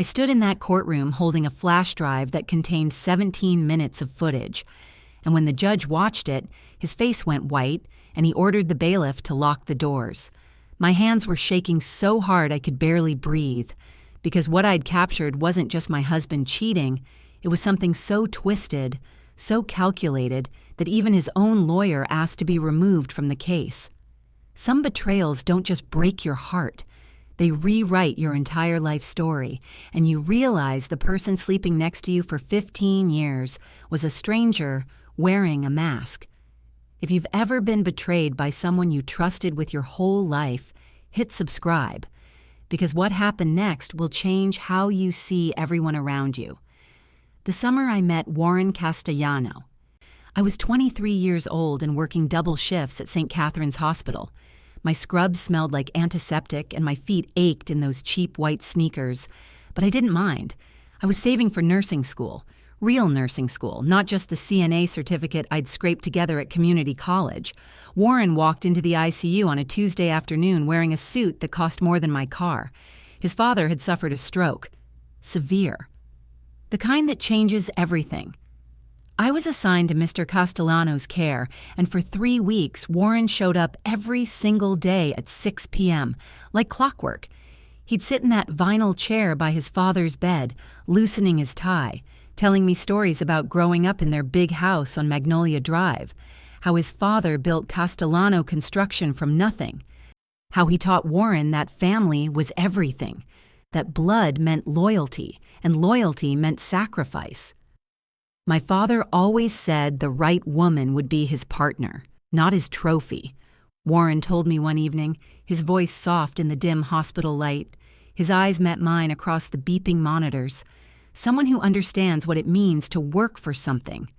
I stood in that courtroom holding a flash drive that contained 17 minutes of footage, and when the judge watched it, his face went white, and he ordered the bailiff to lock the doors. My hands were shaking so hard I could barely breathe, because what I'd captured wasn't just my husband cheating, it was something so twisted, so calculated, that even his own lawyer asked to be removed from the case. Some betrayals don't just break your heart. They rewrite your entire life story, and you realize the person sleeping next to you for 15 years was a stranger wearing a mask. If you've ever been betrayed by someone you trusted with your whole life, hit subscribe, because what happened next will change how you see everyone around you. The summer I met Warren Castellano. I was 23 years old and working double shifts at St. Catherine's Hospital. My scrubs smelled like antiseptic and my feet ached in those cheap white sneakers, but I didn't mind. I was saving for nursing school, real nursing school, not just the CNA certificate I'd scraped together at community college. Warren walked into the ICU on a Tuesday afternoon wearing a suit that cost more than my car. His father had suffered a stroke. Severe. The kind that changes everything. I was assigned to Mr. Castellano's care, and for 3 weeks, Warren showed up every single day at 6 p.m., like clockwork. He'd sit in that vinyl chair by his father's bed, loosening his tie, telling me stories about growing up in their big house on Magnolia Drive, how his father built Castellano Construction from nothing, how he taught Warren that family was everything, that blood meant loyalty, and loyalty meant sacrifice. My father always said the right woman would be his partner, not his trophy. Warren told me one evening, his voice soft in the dim hospital light. His eyes met mine across the beeping monitors. Someone who understands what it means to work for something.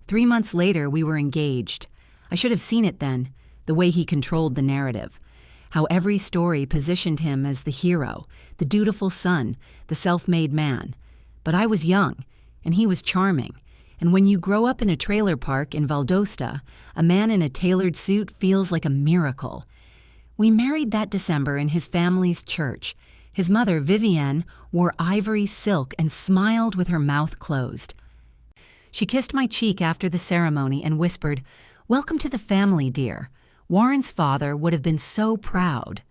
3 months later, we were engaged. I should have seen it then, the way he controlled the narrative. How every story positioned him as the hero, the dutiful son, the self-made man. But I was young, and he was charming. And when you grow up in a trailer park in Valdosta, a man in a tailored suit feels like a miracle. We married that December in his family's church. His mother, Vivienne, wore ivory silk and smiled with her mouth closed. She kissed my cheek after the ceremony and whispered, "Welcome to the family, dear. Warren's father would have been so proud."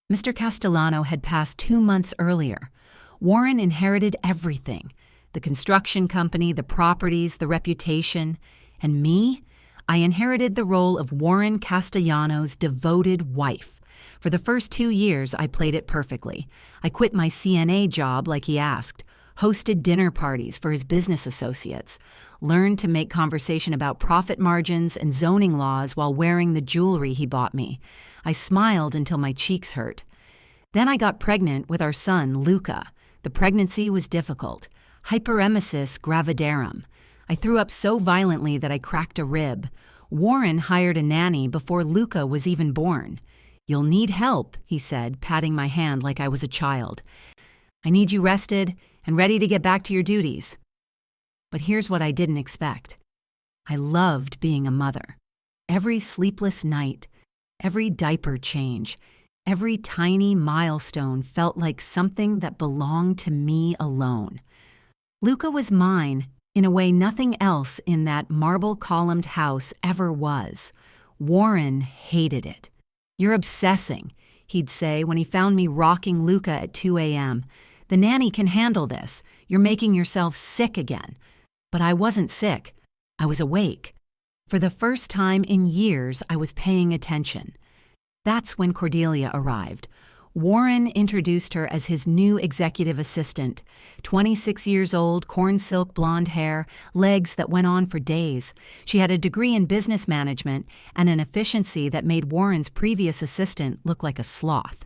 Mr. Castellano had passed 2 months earlier. Warren inherited everything. The construction company, the properties, the reputation. And me? I inherited the role of Warren Castellano's devoted wife. For the first 2 years, I played it perfectly. I quit my CNA job like he asked, hosted dinner parties for his business associates, learned to make conversation about profit margins and zoning laws while wearing the jewelry he bought me. I smiled until my cheeks hurt. Then I got pregnant with our son, Luca. The pregnancy was difficult. Hyperemesis gravidarum. I threw up so violently that I cracked a rib. Warren hired a nanny before Luca was even born. "You'll need help," he said, patting my hand like I was a child. "I need you rested and ready to get back to your duties." But here's what I didn't expect. I loved being a mother. Every sleepless night, every diaper change, every tiny milestone felt like something that belonged to me alone. Luca was mine in a way nothing else in that marble-columned house ever was. Warren hated it. "You're obsessing," he'd say when he found me rocking Luca at 2 a.m. "The nanny can handle this. You're making yourself sick again." But I wasn't sick. I was awake. For the first time in years, I was paying attention. That's when Cordelia arrived. Warren introduced her as his new executive assistant. 26 years old, corn silk blonde hair, legs that went on for days. She had a degree in business management and an efficiency that made Warren's previous assistant look like a sloth.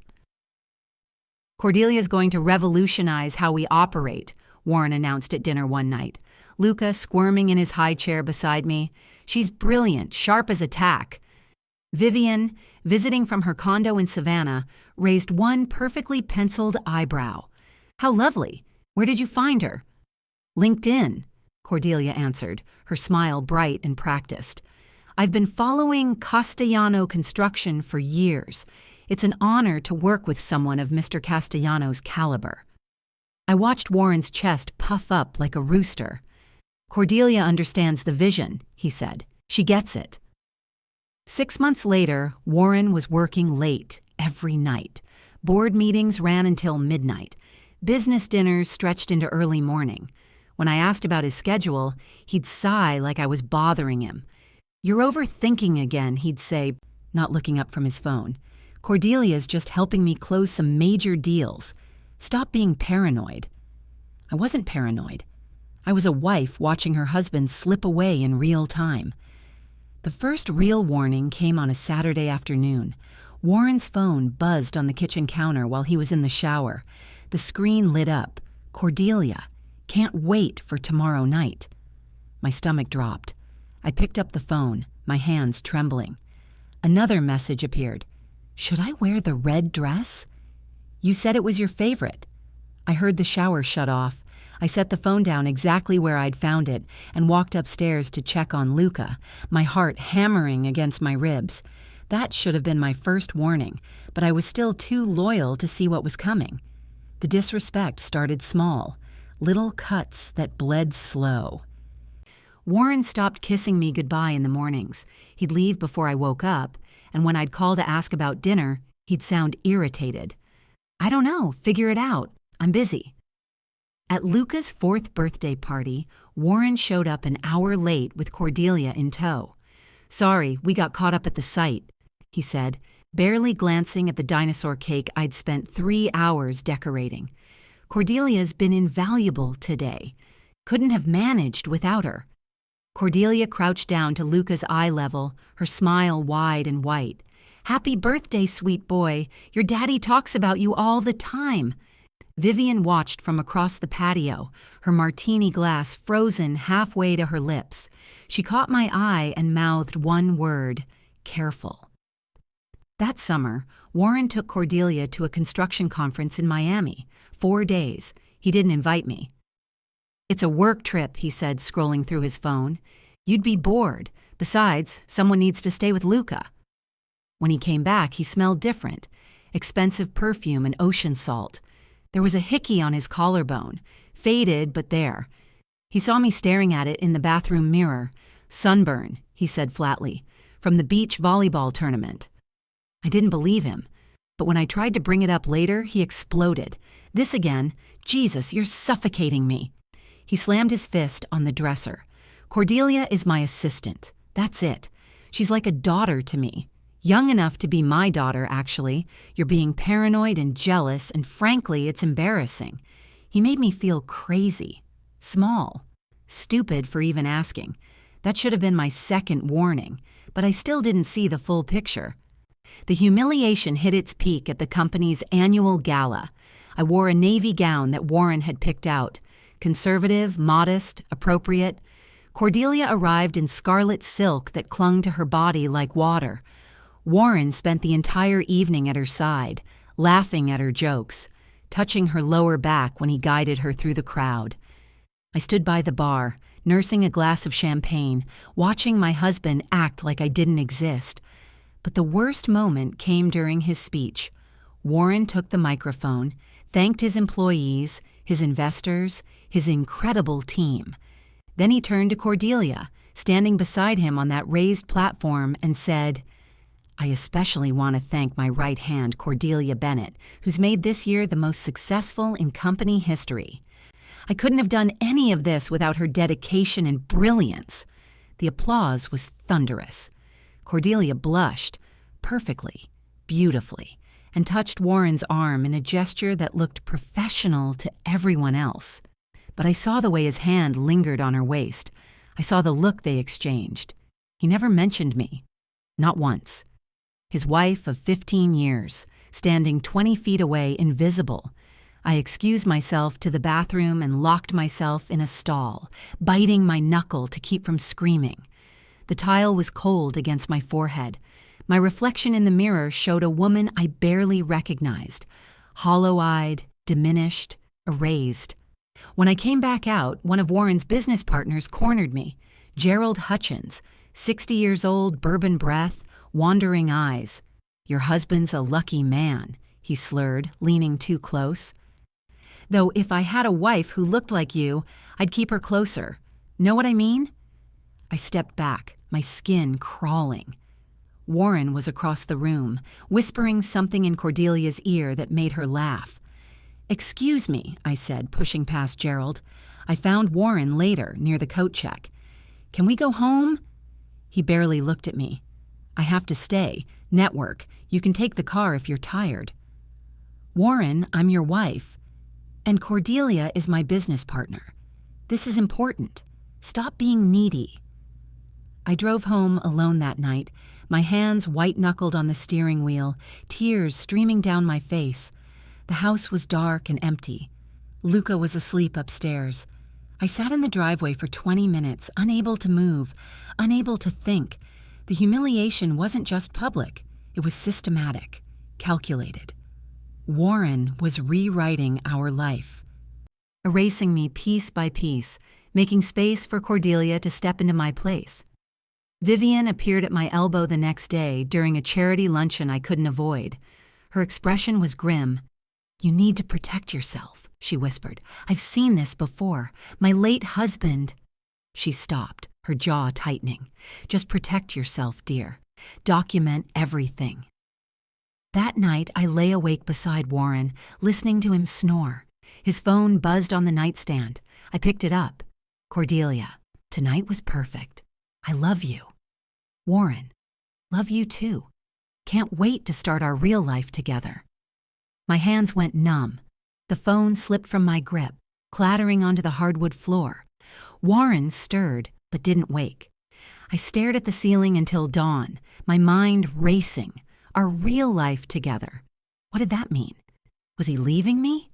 "Cordelia's going to revolutionize how we operate," Warren announced at dinner one night. Luca squirming in his high chair beside me. "She's brilliant, sharp as a tack." Vivian, visiting from her condo in Savannah, raised one perfectly penciled eyebrow. "How lovely. Where did you find her?" "LinkedIn," Cordelia answered, her smile bright and practiced. "I've been following Castellano Construction for years. It's an honor to work with someone of Mr. Castellano's caliber." I watched Warren's chest puff up like a rooster. "Cordelia understands the vision," he said. "She gets it." 6 months later, Warren was working late every night. Board meetings ran until midnight. Business dinners stretched into early morning. When I asked about his schedule, he'd sigh like I was bothering him. "You're overthinking again," he'd say, not looking up from his phone. "Cordelia's just helping me close some major deals. Stop being paranoid." I wasn't paranoid. I was a wife watching her husband slip away in real time. The first real warning came on a Saturday afternoon. Warren's phone buzzed on the kitchen counter while he was in the shower. The screen lit up. "Cordelia, can't wait for tomorrow night." My stomach dropped. I picked up the phone, my hands trembling. Another message appeared. "Should I wear the red dress? You said it was your favorite." I heard the shower shut off. I set the phone down exactly where I'd found it and walked upstairs to check on Luca, my heart hammering against my ribs. That should have been my first warning, but I was still too loyal to see what was coming. The disrespect started small, little cuts that bled slow. Warren stopped kissing me goodbye in the mornings. He'd leave before I woke up, and when I'd call to ask about dinner, he'd sound irritated. "I don't know, figure it out. I'm busy." At Luca's 4th birthday party, Warren showed up an hour late with Cordelia in tow. "Sorry, we got caught up at the site," he said, barely glancing at the dinosaur cake I'd spent 3 hours decorating. "Cordelia's been invaluable today. Couldn't have managed without her." Cordelia crouched down to Luca's eye level, her smile wide and white. "Happy birthday, sweet boy. Your daddy talks about you all the time." Vivian watched from across the patio, her martini glass frozen halfway to her lips. She caught my eye and mouthed one word: careful. That summer, Warren took Cordelia to a construction conference in Miami. 4 days. He didn't invite me. "It's a work trip," he said, scrolling through his phone. "You'd be bored. Besides, someone needs to stay with Luca." When he came back, he smelled different. Expensive perfume and ocean salt. There was a hickey on his collarbone. Faded, but there. He saw me staring at it in the bathroom mirror. "Sunburn," he said flatly, "from the beach volleyball tournament." I didn't believe him. But when I tried to bring it up later, he exploded. "This again? Jesus, you're suffocating me." He slammed his fist on the dresser. "Cordelia is my assistant. That's it. She's like a daughter to me. Young enough to be my daughter, actually. You're being paranoid and jealous, and frankly, it's embarrassing." He made me feel crazy, small, stupid for even asking. That should have been my second warning, but I still didn't see the full picture. The humiliation hit its peak at the company's annual gala. I wore a navy gown that Warren had picked out. Conservative, modest, appropriate. Cordelia arrived in scarlet silk that clung to her body like water. Warren spent the entire evening at her side, laughing at her jokes, touching her lower back when he guided her through the crowd. I stood by the bar, nursing a glass of champagne, watching my husband act like I didn't exist. But the worst moment came during his speech. Warren took the microphone, thanked his employees, his investors, his incredible team. Then he turned to Cordelia, standing beside him on that raised platform, and said, "I especially want to thank my right hand, Cordelia Bennett, who's made this year the most successful in company history. I couldn't have done any of this without her dedication and brilliance." The applause was thunderous. Cordelia blushed, perfectly, beautifully, and touched Warren's arm in a gesture that looked professional to everyone else. But I saw the way his hand lingered on her waist. I saw the look they exchanged. He never mentioned me. Not once. His wife of 15 years, standing 20 feet away, invisible. I excused myself to the bathroom and locked myself in a stall, biting my knuckle to keep from screaming. The tile was cold against my forehead. My reflection in the mirror showed a woman I barely recognized, hollow-eyed, diminished, erased. When I came back out, one of Warren's business partners cornered me. Gerald Hutchins, 60 years old, bourbon breath, wandering eyes. "Your husband's a lucky man," he slurred, leaning too close. Though if I had a wife who looked like you, I'd keep her closer. Know what I mean? I stepped back, my skin crawling. Warren was across the room, whispering something in Cordelia's ear that made her laugh. "Excuse me," I said, pushing past Gerald. I found Warren later, near the coat check. "Can we go home?" He barely looked at me. "I have to stay. Network. You can take the car if you're tired." "Warren, I'm your wife. And Cordelia is my business partner. This is important. Stop being needy." I drove home alone that night, my hands white-knuckled on the steering wheel, tears streaming down my face. The house was dark and empty. Luca was asleep upstairs. I sat in the driveway for 20 minutes, unable to move, unable to think. The humiliation wasn't just public. It was systematic, calculated. Warren was rewriting our life, erasing me piece by piece, making space for Cordelia to step into my place. Vivian appeared at my elbow the next day during a charity luncheon I couldn't avoid. Her expression was grim. "You need to protect yourself," she whispered. "I've seen this before. My late husband—" She stopped, her jaw tightening. "Just protect yourself, dear. Document everything." That night, I lay awake beside Warren, listening to him snore. His phone buzzed on the nightstand. I picked it up. "Cordelia, tonight was perfect. I love you." "Warren, love you too. Can't wait to start our real life together." My hands went numb. The phone slipped from my grip, clattering onto the hardwood floor. Warren stirred, but didn't wake. I stared at the ceiling until dawn, my mind racing. Our real life together. What did that mean? Was he leaving me?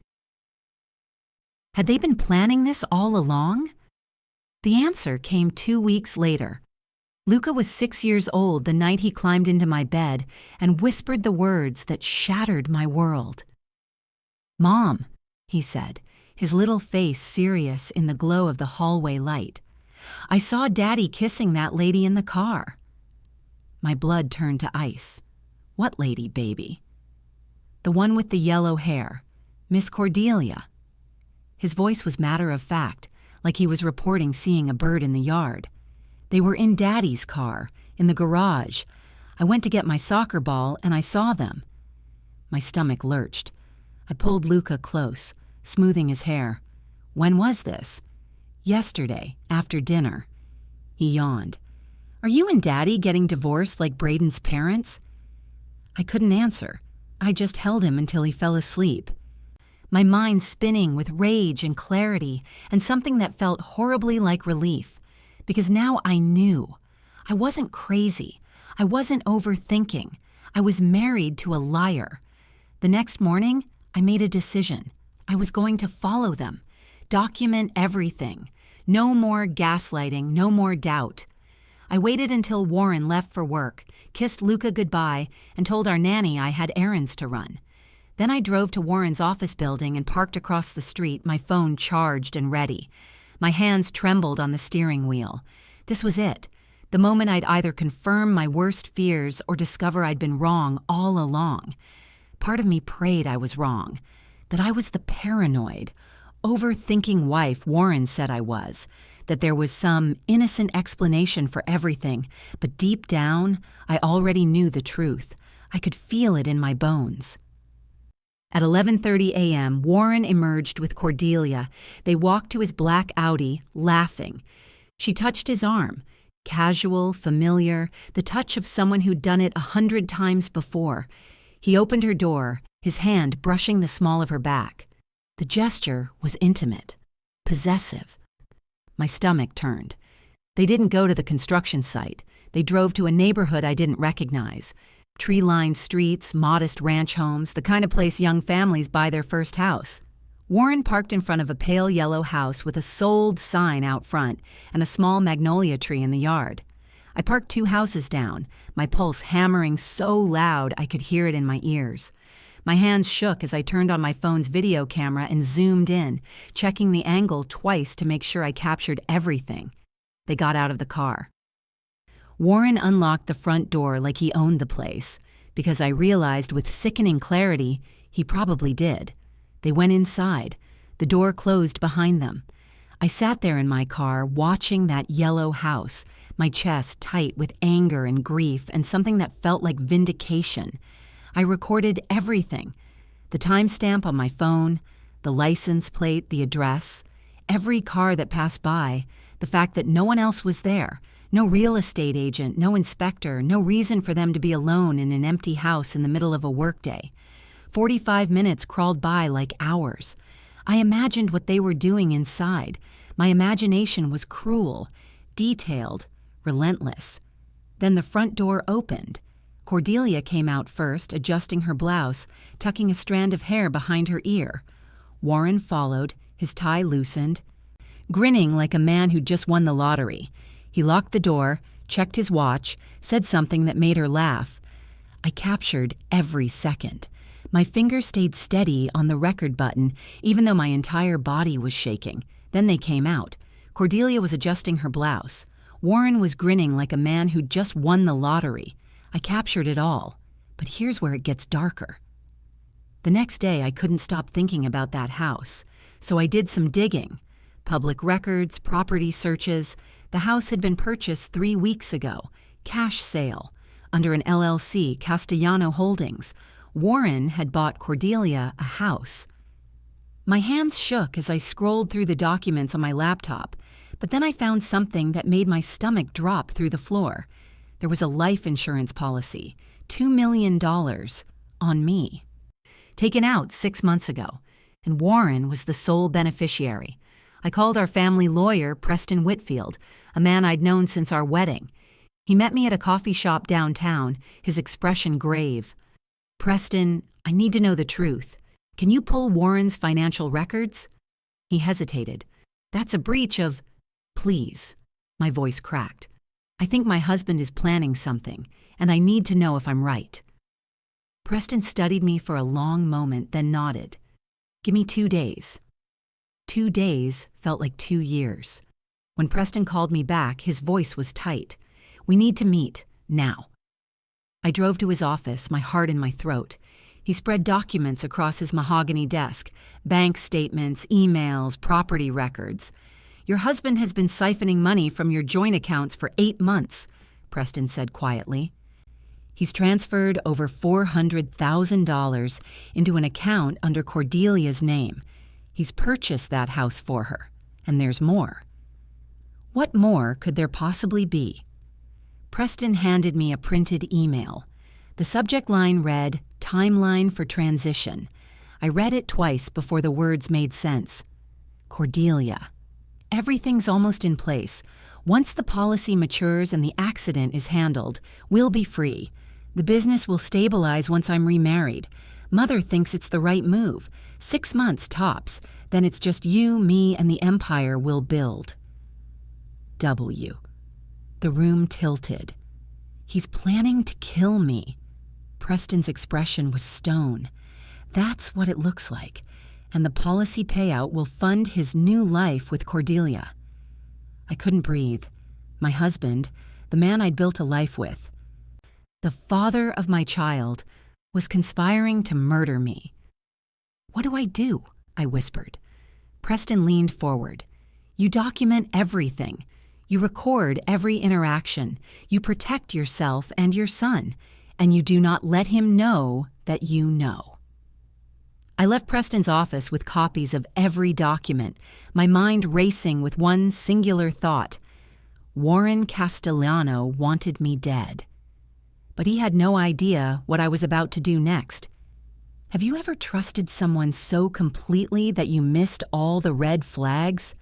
Had they been planning this all along? The answer came 2 weeks later. Luca was 6 years old the night he climbed into my bed and whispered the words that shattered my world. "Mom," he said, his little face serious in the glow of the hallway light. "I saw Daddy kissing that lady in the car." My blood turned to ice. "What lady, baby?" "The one with the yellow hair, Miss Cordelia." His voice was matter of fact, like he was reporting seeing a bird in the yard. "They were in Daddy's car, in the garage. I went to get my soccer ball and I saw them." My stomach lurched. I pulled Luca close, smoothing his hair. "When was this?" "Yesterday, after dinner." He yawned. "Are you and Daddy getting divorced like Braden's parents?" I couldn't answer. I just held him until he fell asleep. My mind spinning with rage and clarity and something that felt horribly like relief. Because now I knew. I wasn't crazy. I wasn't overthinking. I was married to a liar. The next morning, I made a decision. I was going to follow them. Document everything. No more gaslighting, no more doubt. I waited until Warren left for work, kissed Luca goodbye, and told our nanny I had errands to run. Then I drove to Warren's office building and parked across the street, my phone charged and ready. My hands trembled on the steering wheel. This was it. The moment I'd either confirm my worst fears or discover I'd been wrong all along. Part of me prayed I was wrong, that I was the paranoid, overthinking wife Warren said I was, that there was some innocent explanation for everything, but deep down, I already knew the truth. I could feel it in my bones. At 11:30 a.m., Warren emerged with Cordelia. They walked to his black Audi, laughing. She touched his arm. Casual, familiar, the touch of someone who'd done it 100 times before. He opened her door, his hand brushing the small of her back. The gesture was intimate, possessive. My stomach turned. They didn't go to the construction site. They drove to a neighborhood I didn't recognize. Tree-lined streets, modest ranch homes, the kind of place young families buy their first house. Warren parked in front of a pale yellow house with a sold sign out front and a small magnolia tree in the yard. I parked 2 houses down, my pulse hammering so loud I could hear it in my ears. My hands shook as I turned on my phone's video camera and zoomed in, checking the angle twice to make sure I captured everything. They got out of the car. Warren unlocked the front door like he owned the place, because I realized with sickening clarity he probably did. They went inside. The door closed behind them. I sat there in my car, watching that yellow house, my chest tight with anger and grief and something that felt like vindication. I recorded everything. The timestamp on my phone, the license plate, the address, every car that passed by, the fact that no one else was there, no real estate agent, no inspector, no reason for them to be alone in an empty house in the middle of a workday. 45 minutes crawled by like hours. I imagined what they were doing inside. My imagination was cruel, detailed, relentless. Then the front door opened. Cordelia came out first, adjusting her blouse, tucking a strand of hair behind her ear. Warren followed, his tie loosened, grinning like a man who'd just won the lottery. He locked the door, checked his watch, said something that made her laugh. I captured every second. My finger stayed steady on the record button, even though my entire body was shaking. Then they came out. Cordelia was adjusting her blouse. Warren was grinning like a man who'd just won the lottery. I captured it all. But here's where it gets darker. The next day, I couldn't stop thinking about that house. So I did some digging. Public records, property searches. The house had been purchased 3 weeks ago. Cash sale. Under an LLC, Castellano Holdings. Warren had bought Cordelia a house. My hands shook as I scrolled through the documents on my laptop, but then I found something that made my stomach drop through the floor. There was a life insurance policy, $2 million, on me. Taken out 6 months ago, and Warren was the sole beneficiary. I called our family lawyer, Preston Whitfield, a man I'd known since our wedding. He met me at a coffee shop downtown, his expression grave. "Preston, I need to know the truth. Can you pull Warren's financial records?" He hesitated. "That's a breach of—" "Please." My voice cracked. "I think my husband is planning something, and I need to know if I'm right." Preston studied me for a long moment, then nodded. "Give me 2 days." 2 days felt like 2 years. When Preston called me back, his voice was tight. "We need to meet, now." I drove to his office, my heart in my throat. He spread documents across his mahogany desk, bank statements, emails, property records. "Your husband has been siphoning money from your joint accounts for 8 months, Preston said quietly. "He's transferred over $400,000 into an account under Cordelia's name. He's purchased that house for her, and there's more." What more could there possibly be? Preston handed me a printed email. The subject line read, "Timeline for Transition." I read it twice before the words made sense. Cordelia. Everything's almost in place. Once the policy matures and the accident is handled, we'll be free. The business will stabilize once I'm remarried. Mother thinks it's the right move. 6 months tops. Then it's just you, me, and the empire we'll build. W. The room tilted. He's planning to kill me. Preston's expression was stone. That's what it looks like. And the policy payout will fund his new life with Cordelia. I couldn't breathe. My husband, the man I'd built a life with, the father of my child, was conspiring to murder me. "What do I do?" I whispered. Preston leaned forward. "You document everything. You record every interaction. You protect yourself and your son, and you do not let him know that you know." I left Preston's office with copies of every document, my mind racing with one singular thought. Warren Castellano wanted me dead. But he had no idea what I was about to do next. Have you ever trusted someone so completely that you missed all the red flags?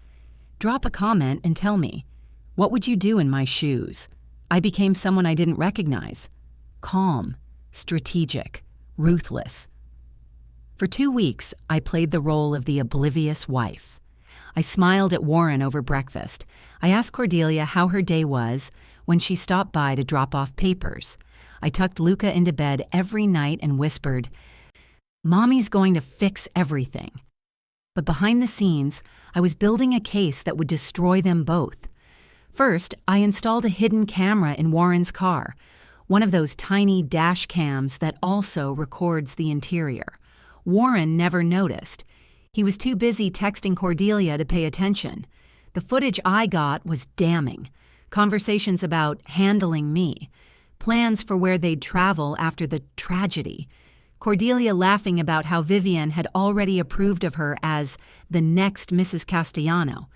Drop a comment and tell me. What would you do in my shoes? I became someone I didn't recognize. Calm, strategic, ruthless. For 2 weeks, I played the role of the oblivious wife. I smiled at Warren over breakfast. I asked Cordelia how her day was when she stopped by to drop off papers. I tucked Luca into bed every night and whispered, "Mommy's going to fix everything." But behind the scenes, I was building a case that would destroy them both. First, I installed a hidden camera in Warren's car, one of those tiny dash cams that also records the interior. Warren never noticed. He was too busy texting Cordelia to pay attention. The footage I got was damning. Conversations about handling me. Plans for where they'd travel after the tragedy. Cordelia laughing about how Vivian had already approved of her as the next Mrs. Castellano.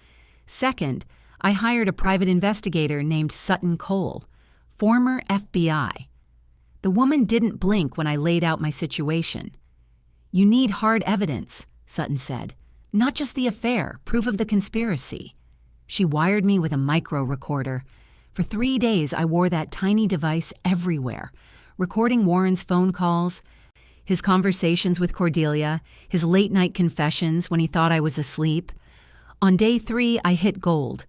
Second, I hired a private investigator named Sutton Cole, former FBI. The woman didn't blink when I laid out my situation. "You need hard evidence," Sutton said. "Not just the affair, proof of the conspiracy." She wired me with a micro recorder. For 3 days I wore that tiny device everywhere, recording Warren's phone calls, his conversations with Cordelia, his late-night confessions when he thought I was asleep. On day 3, I hit gold.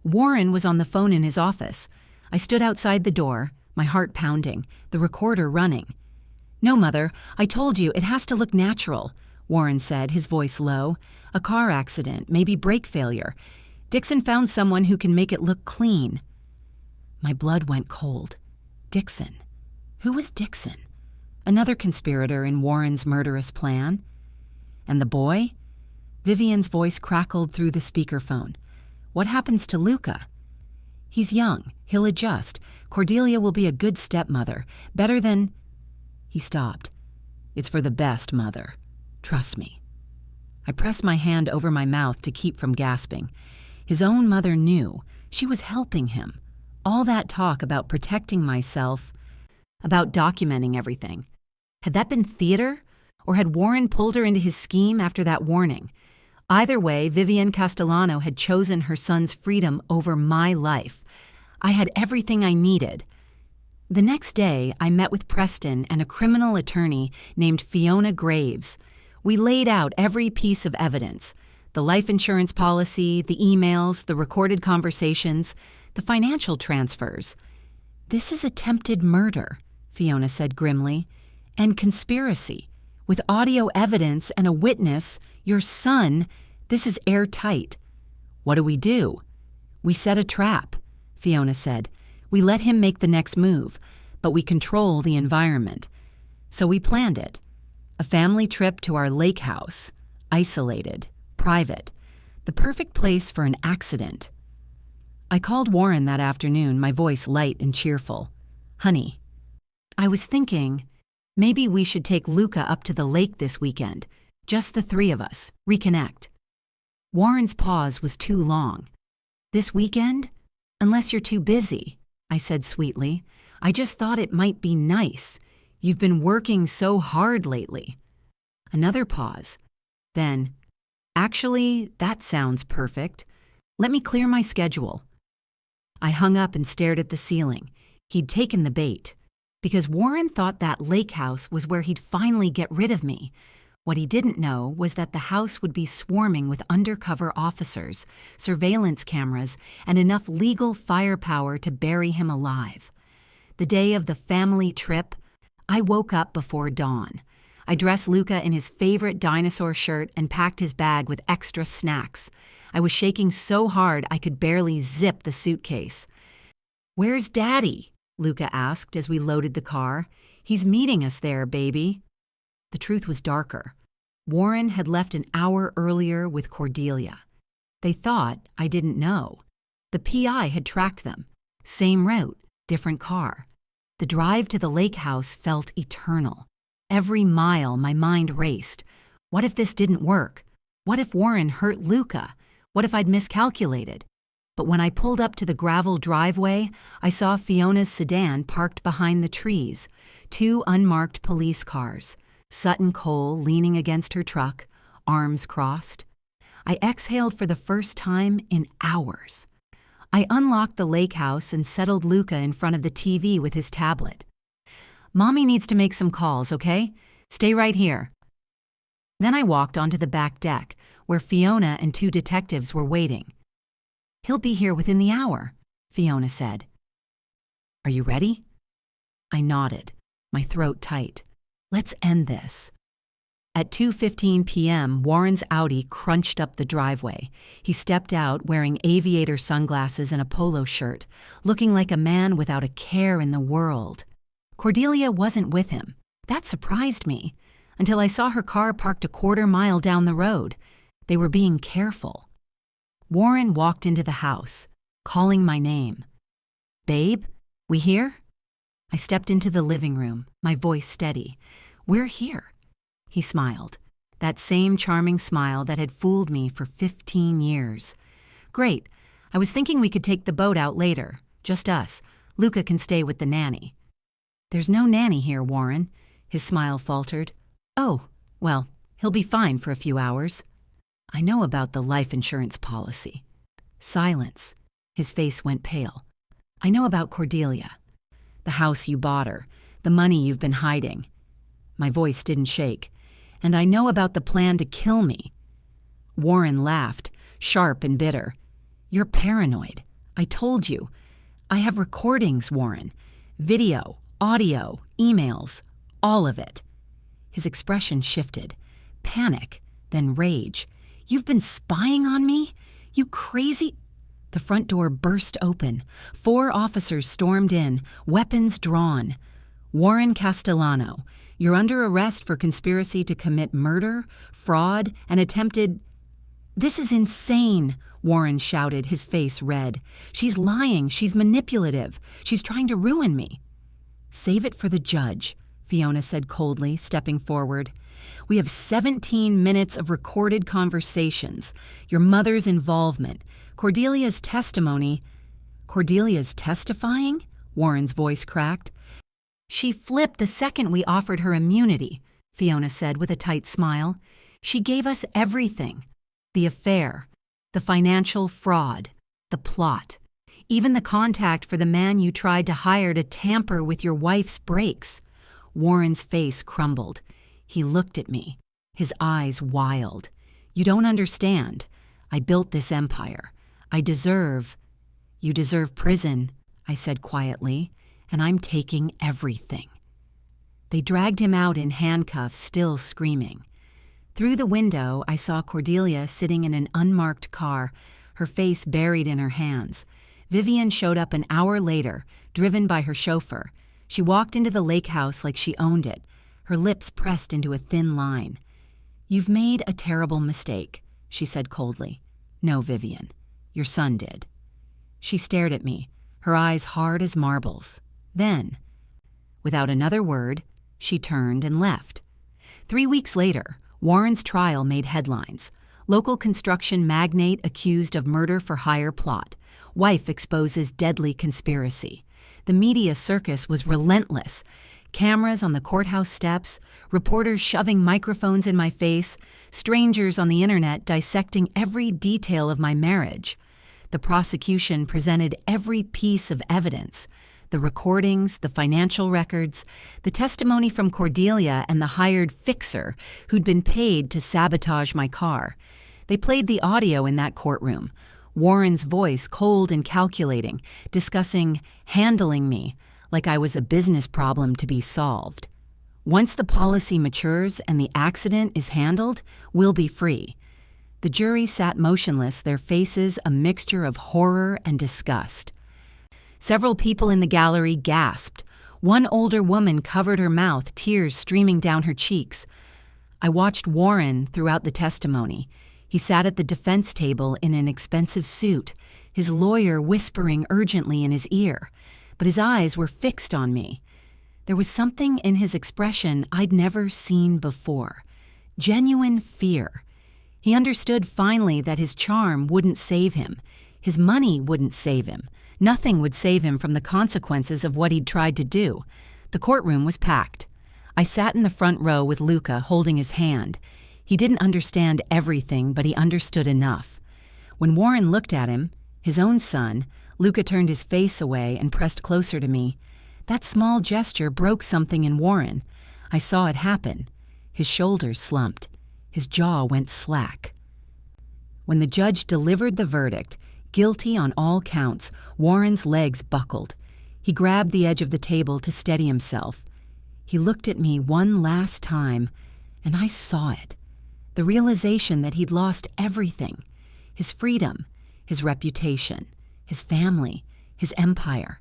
Warren was on the phone in his office. I stood outside the door, my heart pounding, the recorder running. "No, Mother, I told you, it has to look natural," Warren said, his voice low. "A car accident, maybe brake failure. Dixon found someone who can make it look clean." My blood went cold. Dixon. Who was Dixon? Another conspirator in Warren's murderous plan? And the boy? Vivian's voice crackled through the speakerphone. "What happens to Luca?" "He's young. He'll adjust. Cordelia will be a good stepmother. Better than—" He stopped. "It's for the best, Mother. Trust me." I pressed my hand over my mouth to keep from gasping. His own mother knew. She was helping him. All that talk about protecting myself, about documenting everything. Had that been theater? Or had Warren pulled her into his scheme after that warning? Either way, Vivian Castellano had chosen her son's freedom over my life. I had everything I needed. The next day, I met with Preston and a criminal attorney named Fiona Graves. We laid out every piece of evidence. The life insurance policy, the emails, the recorded conversations, the financial transfers. "This is attempted murder," Fiona said grimly, "and conspiracy. With audio evidence and a witness, your son, this is airtight." "What do we do?" "We set a trap," Fiona said. "We let him make the next move, but we control the environment." So we planned it. A family trip to our lake house, isolated, private, the perfect place for an accident. I called Warren that afternoon, my voice light and cheerful. "Honey, I was thinking, maybe we should take Luca up to the lake this weekend, just the 3 of us, reconnect." Warren's pause was too long. "This weekend? Unless you're too busy," I said sweetly. "I just thought it might be nice. You've been working so hard lately." Another pause. Then, "Actually, that sounds perfect. Let me clear my schedule." I hung up and stared at the ceiling. He'd taken the bait. Because Warren thought that lake house was where he'd finally get rid of me. What he didn't know was that the house would be swarming with undercover officers, surveillance cameras, and enough legal firepower to bury him alive. The day of the family trip, I woke up before dawn. I dressed Luca in his favorite dinosaur shirt and packed his bag with extra snacks. I was shaking so hard I could barely zip the suitcase. "Where's Daddy?" Luca asked as we loaded the car. "He's meeting us there, baby." The truth was darker. Warren had left an hour earlier with Cordelia. They thought I didn't know. The PI had tracked them. Same route, different car. The drive to the lake house felt eternal. Every mile my mind raced. What if this didn't work? What if Warren hurt Luca? What if I'd miscalculated? But when I pulled up to the gravel driveway, I saw Fiona's sedan parked behind the trees, 2 unmarked police cars, Sutton Cole leaning against her truck, arms crossed. I exhaled for the first time in hours. I unlocked the lake house and settled Luca in front of the TV with his tablet. "Mommy needs to make some calls, okay? Stay right here." Then I walked onto the back deck, where Fiona and 2 detectives were waiting. "He'll be here within the hour," Fiona said. "Are you ready?" I nodded, my throat tight. "Let's end this." At 2:15 p.m., Warren's Audi crunched up the driveway. He stepped out wearing aviator sunglasses and a polo shirt, looking like a man without a care in the world. Cordelia wasn't with him. That surprised me, until I saw her car parked a quarter mile down the road. They were being careful. Warren walked into the house, calling my name. "Babe, we here?" I stepped into the living room, my voice steady. "We're here." He smiled, that same charming smile that had fooled me for 15 years. "Great. I was thinking we could take the boat out later. Just us. Luca can stay with the nanny." "There's no nanny here, Warren." His smile faltered. "Oh, well, he'll be fine for a few hours." "I know about the life insurance policy." Silence. His face went pale. "I know about Cordelia. The house you bought her. The money you've been hiding." My voice didn't shake. "And I know about the plan to kill me." Warren laughed, sharp and bitter. "You're paranoid. I told you. I have recordings, Warren. Video, audio, emails, all of it." His expression shifted. Panic, then rage. "You've been spying on me? You crazy—" The front door burst open. 4 officers stormed in, weapons drawn. "Warren Castellano, you're under arrest for conspiracy to commit murder, fraud, and attempted—" "This is insane," Warren shouted, his face red. "She's lying. She's manipulative. She's trying to ruin me." "Save it for the judge," Fiona said coldly, stepping forward. "We have 17 minutes of recorded conversations, your mother's involvement, Cordelia's testimony." "Cordelia's testifying?" Warren's voice cracked. "She flipped the second we offered her immunity," Fiona said with a tight smile. "She gave us everything. The affair, the financial fraud, the plot, even the contact for the man you tried to hire to tamper with your wife's brakes." Warren's face crumbled. He looked at me, his eyes wild. "You don't understand. I built this empire. I deserve—" "You deserve prison," I said quietly, "and I'm taking everything." They dragged him out in handcuffs, still screaming. Through the window, I saw Cordelia sitting in an unmarked car, her face buried in her hands. Vivian showed up an hour later, driven by her chauffeur. She walked into the lake house like she owned it, her lips pressed into a thin line. "You've made a terrible mistake," she said coldly. "No, Vivian. Your son did." She stared at me, her eyes hard as marbles. Then, without another word, she turned and left. 3 weeks later, Warren's trial made headlines. Local construction magnate accused of murder-for-hire plot. Wife exposes deadly conspiracy. The media circus was relentless. Cameras on the courthouse steps, reporters shoving microphones in my face, strangers on the internet dissecting every detail of my marriage. The prosecution presented every piece of evidence: the recordings, the financial records, the testimony from Cordelia and the hired fixer who'd been paid to sabotage my car. They played the audio in that courtroom. Warren's voice cold and calculating, discussing handling me like I was a business problem to be solved. "Once the policy matures and the accident is handled, we'll be free." The jury sat motionless, their faces a mixture of horror and disgust. Several people in the gallery gasped. One older woman covered her mouth, tears streaming down her cheeks. I watched Warren throughout the testimony. He sat at the defense table in an expensive suit, his lawyer whispering urgently in his ear, but his eyes were fixed on me. There was something in his expression I'd never seen before. Genuine fear. He understood finally that his charm wouldn't save him. His money wouldn't save him. Nothing would save him from the consequences of what he'd tried to do. The courtroom was packed. I sat in the front row with Luca holding his hand. He didn't understand everything, but he understood enough. When Warren looked at him, his own son, Luca turned his face away and pressed closer to me. That small gesture broke something in Warren. I saw it happen. His shoulders slumped. His jaw went slack. When the judge delivered the verdict, guilty on all counts, Warren's legs buckled. He grabbed the edge of the table to steady himself. He looked at me one last time, and I saw it. The realization that he'd lost everything: his freedom, his reputation, his family, his empire.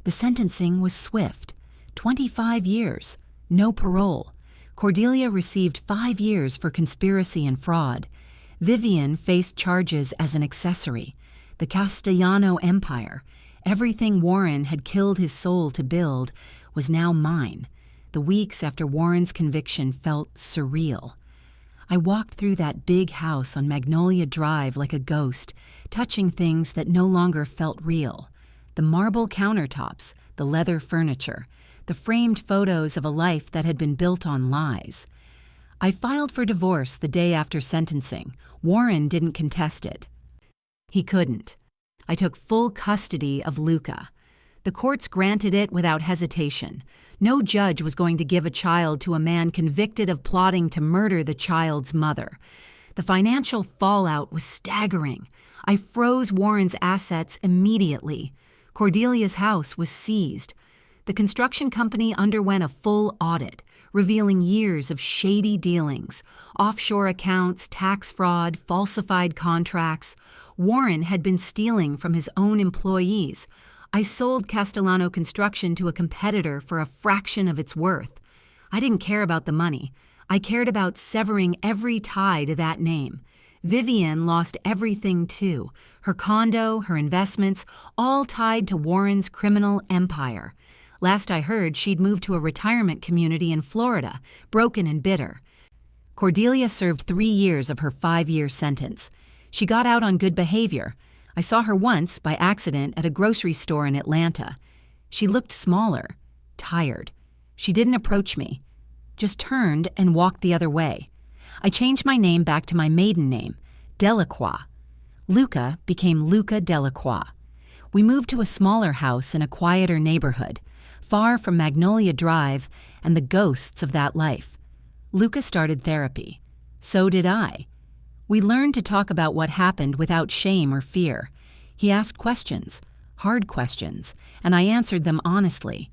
The sentencing was swift. 25 years, no parole. Cordelia received 5 years for conspiracy and fraud. Vivian faced charges as an accessory. The Castellano Empire, everything Warren had killed his soul to build, was now mine. The weeks after Warren's conviction felt surreal. I walked through that big house on Magnolia Drive like a ghost, touching things that no longer felt real. The marble countertops, the leather furniture, the framed photos of a life that had been built on lies. I filed for divorce the day after sentencing. Warren didn't contest it. He couldn't. I took full custody of Luca. The courts granted it without hesitation. No judge was going to give a child to a man convicted of plotting to murder the child's mother. The financial fallout was staggering. I froze Warren's assets immediately. Cordelia's house was seized. The construction company underwent a full audit, revealing years of shady dealings, offshore accounts, tax fraud, falsified contracts. Warren had been stealing from his own employees. I sold Castellano Construction to a competitor for a fraction of its worth. I didn't care about the money. I cared about severing every tie to that name. Vivian lost everything too. Her condo, her investments, all tied to Warren's criminal empire. Last I heard, she'd moved to a retirement community in Florida, broken and bitter. Cordelia served 3 years of her 5-year sentence. She got out on good behavior. I saw her once, by accident, at a grocery store in Atlanta. She looked smaller, tired. She didn't approach me, just turned and walked the other way. I changed my name back to my maiden name, Delacroix. Luca became Luca Delacroix. We moved to a smaller house in a quieter neighborhood, far from Magnolia Drive and the ghosts of that life. Luca started therapy. So did I. We learned to talk about what happened without shame or fear. He asked questions, hard questions, and I answered them honestly.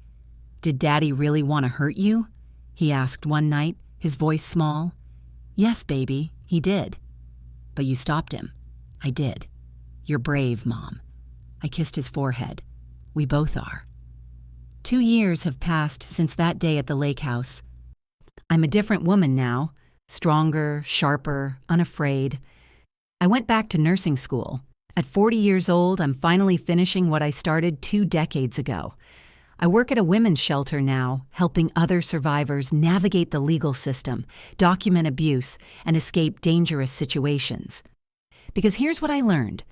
"Did Daddy really want to hurt you?" he asked one night, his voice small. "Yes, baby, he did." "But you stopped him." "I did." "You're brave, Mom." I kissed his forehead. "We both are." 2 years have passed since that day at the lake house. I'm a different woman now. Stronger, sharper, unafraid. I went back to nursing school. At 40 years old, I'm finally finishing what I started 2 decades ago. I work at a women's shelter now, helping other survivors navigate the legal system, document abuse, and escape dangerous situations. Because here's what I learned.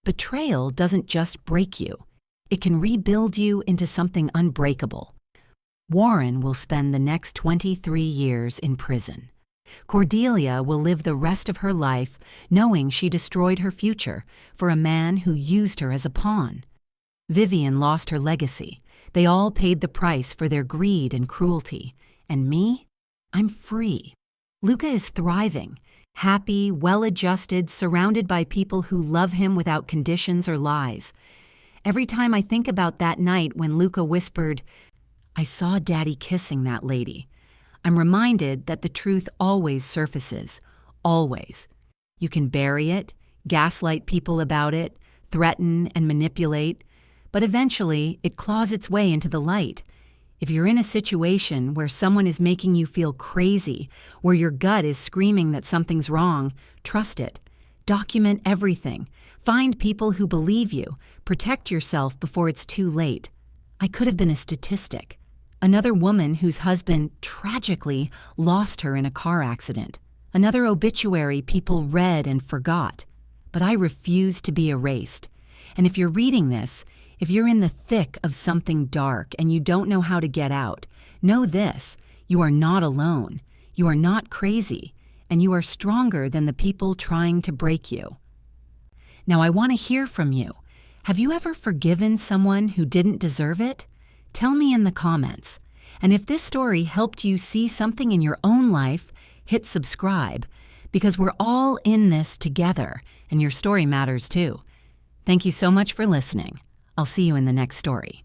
Betrayal doesn't just break you. It can rebuild you into something unbreakable. Warren will spend the next 23 years in prison. Cordelia will live the rest of her life knowing she destroyed her future for a man who used her as a pawn. Vivian lost her legacy. They all paid the price for their greed and cruelty. And me? I'm free. Luca is thriving, happy, well-adjusted, surrounded by people who love him without conditions or lies. Every time I think about that night when Luca whispered, "I saw Daddy kissing that lady," I'm reminded that the truth always surfaces, always. You can bury it, gaslight people about it, threaten and manipulate, but eventually it claws its way into the light. If you're in a situation where someone is making you feel crazy, where your gut is screaming that something's wrong, trust it. Document everything. Find people who believe you. Protect yourself before it's too late. I could have been a statistic. Another woman whose husband tragically lost her in a car accident. Another obituary people read and forgot. But I refuse to be erased. And if you're reading this, if you're in the thick of something dark and you don't know how to get out, know this: you are not alone. You are not crazy. And you are stronger than the people trying to break you. Now I want to hear from you. Have you ever forgiven someone who didn't deserve it? Tell me in the comments. And if this story helped you see something in your own life, hit subscribe, because we're all in this together, and your story matters too. Thank you so much for listening. I'll see you in the next story.